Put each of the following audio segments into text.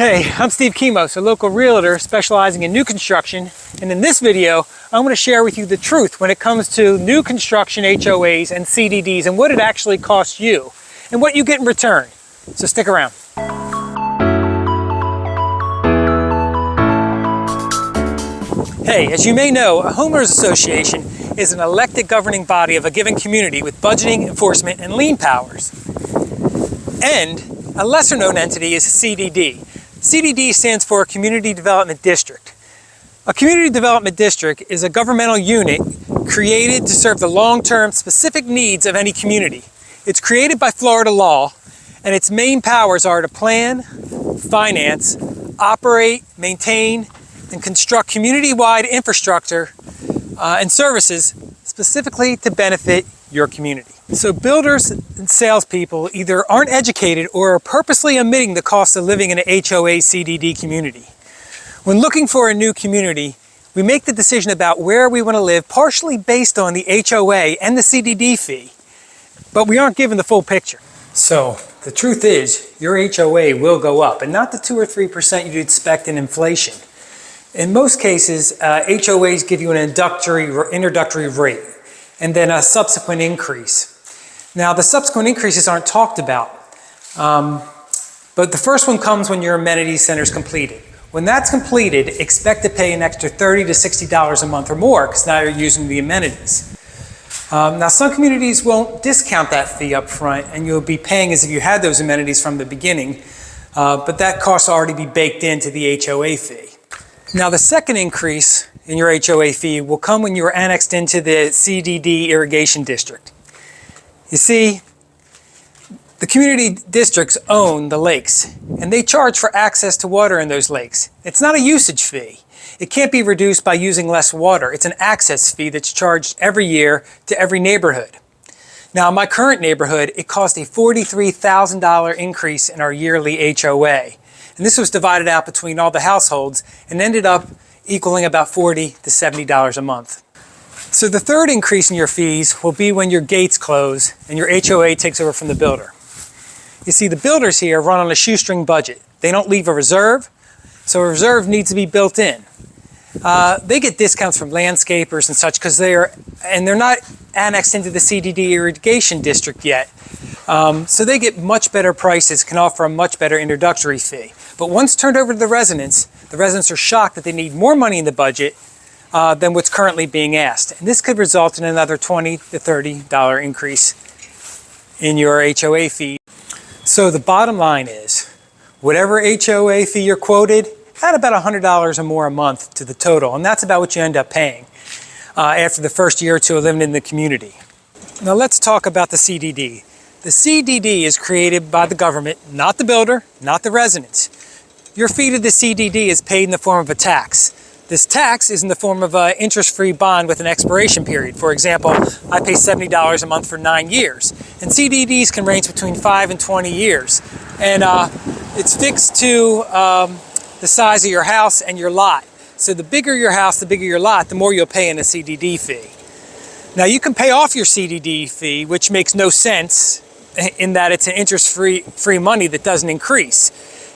Hey, I'm Steve Kimos, a local realtor specializing in new construction, and in this video I'm going to share with you the truth when it comes to new construction HOAs and CDDs and what it actually costs you and what you get in return. So stick around. Hey, as you may know, a homeowners association is an elected governing body of a given community with budgeting, enforcement, and lien powers. And a lesser known entity is a CDD. CDD stands for Community Development District. A community development district is a governmental unit created to serve the long-term specific needs of any community. It's created by Florida law, and its main powers are to plan, finance, operate, maintain, and construct community-wide infrastructure and services specifically to benefit your community. So builders and salespeople either aren't educated or are purposely omitting the cost of living in an HOA CDD community. When looking for a new community, we make the decision about where we want to live partially based on the HOA and the CDD fee, but we aren't given the full picture. So the truth is, your HOA will go up, and not the 2 or 3% you'd expect in inflation. In most cases, HOAs give you an introductory rate and then a subsequent increase. Now, the subsequent increases aren't talked about, but the first one comes when your amenity center is completed. When that's completed, expect to pay an extra $30 to $60 a month or more because now you're using the amenities. Now, some communities won't discount that fee up front, and you'll be paying as if you had those amenities from the beginning, but that cost will already be baked into the HOA fee. Now, the second increase in your HOA fee will come when you are annexed into the CDD irrigation district. You see, the community districts own the lakes, and they charge for access to water in those lakes. It's not a usage fee. It can't be reduced by using less water. It's an access fee that's charged every year to every neighborhood. Now, in my current neighborhood, it cost a $43,000 increase in our yearly HOA. And this was divided out between all the households and ended up equaling about $40 to $70 a month. So the third increase in your fees will be when your gates close and your HOA takes over from the builder. You see, the builders here run on a shoestring budget. They don't leave a reserve, so a reserve needs to be built in. They get discounts from landscapers and such because they're not annexed into the CDD irrigation district yet. So they get much better prices, can offer a much better introductory fee. But once turned over to the residents are shocked that they need more money in the budget than what's currently being asked. And this could result in another $20 to $30 increase in your HOA fee. So the bottom line is, whatever HOA fee you're quoted, add about $100 or more a month to the total, and that's about what you end up paying after the first year or two of living in the community. Now let's talk about the CDD. The CDD is created by the government, not the builder, not the residents. Your fee to the CDD is paid in the form of a tax. This tax is in the form of an interest-free bond with an expiration period. For example, I pay $70 a month for 9 years. And CDDs can range between 5 and 20 years. And it's fixed to the size of your house and your lot. So the bigger your house, the bigger your lot, the more you'll pay in a CDD fee. Now you can pay off your CDD fee, which makes no sense in that it's an interest-free money that doesn't increase.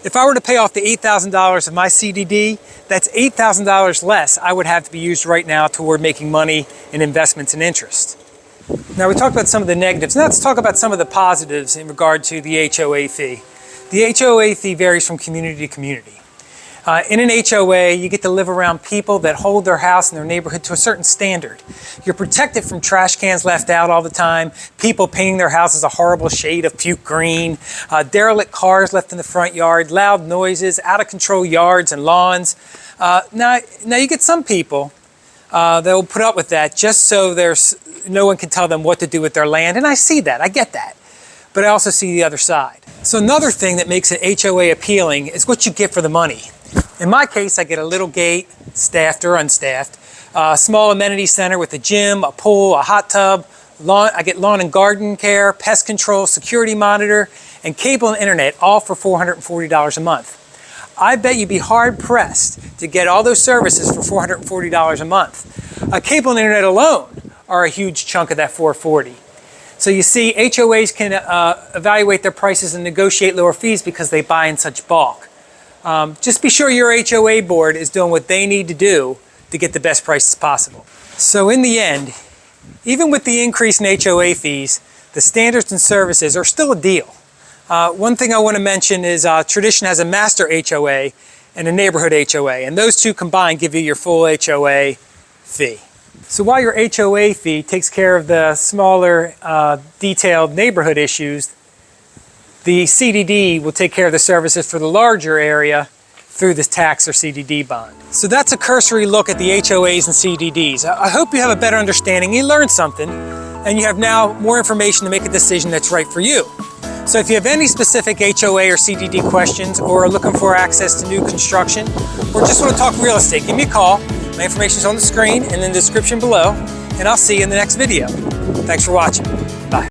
If I were to pay off the $8,000 of my CDD, that's $8,000 less I would have to be used right now toward making money in investments and interest. Now we talked about some of the negatives. Now let's talk about some of the positives in regard to the HOA fee. The HOA fee varies from community to community. In an HOA, you get to live around people that hold their house and their neighborhood to a certain standard. You're protected from trash cans left out all the time, people painting their houses a horrible shade of puke green, derelict cars left in the front yard, loud noises, out of control yards and lawns. Now you get some people that will put up with that just so no one can tell them what to do with their land, and I see that, I get that. But I also see the other side. So another thing that makes an HOA appealing is what you get for the money. In my case, I get a little gate, staffed or unstaffed, a small amenity center with a gym, a pool, a hot tub, I get lawn and garden care, pest control, security monitor, and cable and internet, all for $440 a month. I bet you'd be hard-pressed to get all those services for $440 a month. Cable and internet alone are a huge chunk of that $440. So you see, HOAs can evaluate their prices and negotiate lower fees because they buy in such bulk. Just be sure your HOA board is doing what they need to do to get the best prices possible. So in the end, even with the increase in HOA fees, the standards and services are still a deal. One thing I want to mention is Tradition has a master HOA and a neighborhood HOA, and those two combined give you your full HOA fee. So while your HOA fee takes care of the smaller, detailed neighborhood issues, the CDD will take care of the services for the larger area through this tax or CDD bond. So that's a cursory look at the HOAs and CDDs. I hope you have a better understanding, you learned something, and you have now more information to make a decision that's right for you. So if you have any specific HOA or CDD questions, or are looking for access to new construction, or just want to talk real estate, give me a call. My information is on the screen and in the description below, and I'll see you in the next video. Thanks for watching. Bye.